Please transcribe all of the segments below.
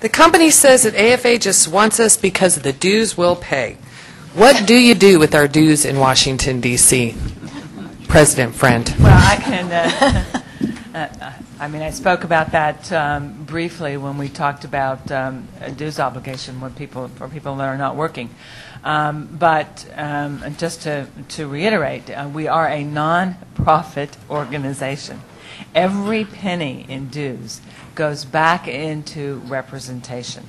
The company says that AFA just wants us because the dues will pay. What do you do with our dues in Washington, D.C.? President Friend. Well, I can, I mean, I spoke about that briefly when we talked about a dues obligation for people that are not working. But just to reiterate, we are a non-profit organization. Every penny in dues goes back into representation.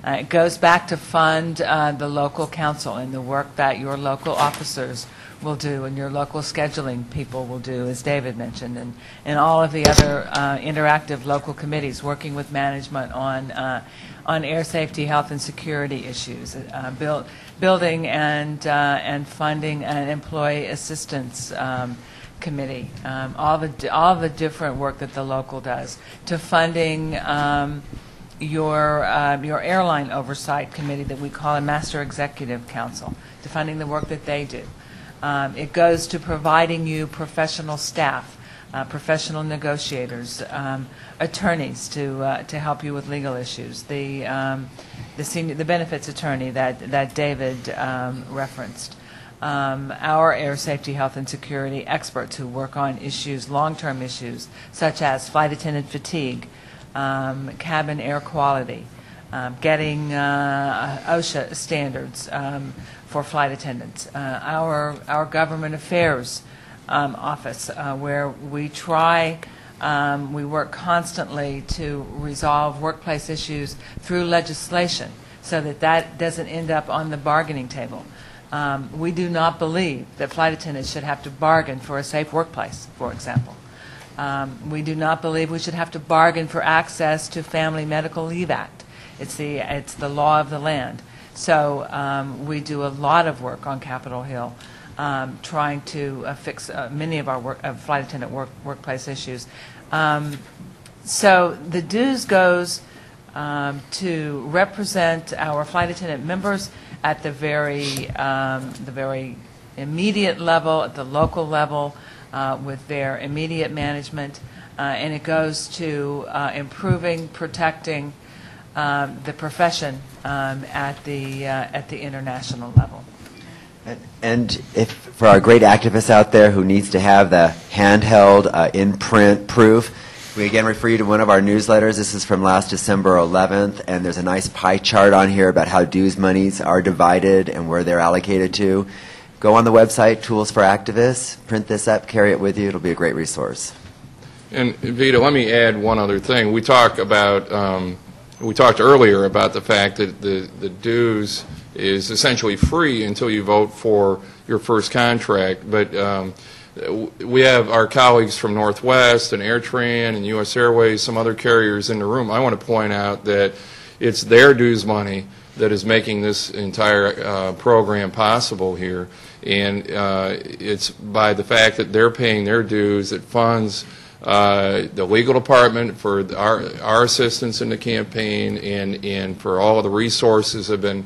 It goes back to fund the local council and the work that your local officers will do and your local scheduling people will do, as David mentioned, and all of the other interactive local committees working with management on air safety, health, and security issues, building and funding an employee assistance committee, all the different work that the local does, to funding your airline oversight committee that we call a Master Executive Council, to funding the work that they do. It goes to providing you professional staff, professional negotiators, attorneys to help you with legal issues. The benefits attorney that David referenced. Our air safety, health, and security experts who work on issues, long-term issues, such as flight attendant fatigue, cabin air quality, getting OSHA standards for flight attendants. Our government affairs office, where we work constantly to resolve workplace issues through legislation so that doesn't end up on the bargaining table. We do not believe that flight attendants should have to bargain for a safe workplace, for example. We do not believe we should have to bargain for access to Family Medical Leave Act. It's the law of the land. So we do a lot of work on Capitol Hill, trying to fix many of our flight attendant workplace issues. So the dues goes to represent our flight attendant members at the very immediate level, at the local level, with their immediate management, and it goes to improving, protecting the profession at the international level. And if for our great activists out there who needs to have the handheld in-print proof, we again refer you to one of our newsletters. This is from last December 11th, and there's a nice pie chart on here about how dues monies are divided and where they're allocated to. Go on the website, Tools for Activists, print this up, carry it with you. It'll be a great resource. And Vita, let me add one other thing. We talked earlier about the fact that the dues is essentially free until you vote for your first contract. But we have our colleagues from Northwest and AirTran and U.S. Airways, some other carriers in the room. I want to point out that it's their dues money that is making this entire program possible here. And it's by the fact that they're paying their dues that funds the legal department for our assistance in the campaign, and for all of the resources have been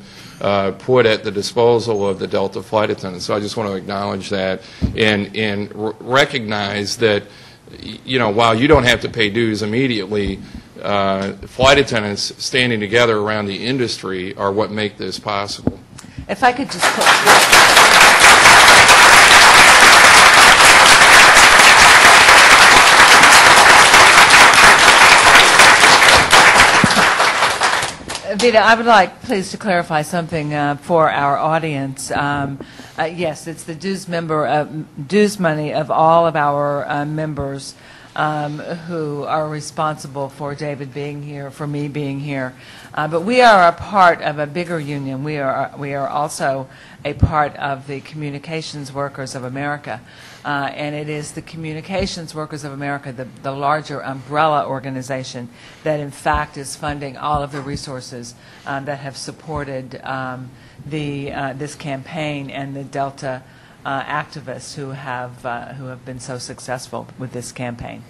put at the disposal of the Delta flight attendants. So I just want to acknowledge that and recognize that, you know, while you don't have to pay dues immediately, flight attendants standing together around the industry are what make this possible. If I could just Vita, I would like, please, to clarify something for our audience. Yes, it's the dues money of all of our members who are responsible for David being here, for me being here. But we are a part of a bigger union. We are also a part of the Communications Workers of America. And it is the Communications Workers of America, the larger umbrella organization, that in fact is funding all of the resources that have supported this campaign and the Delta activists who have been so successful with this campaign.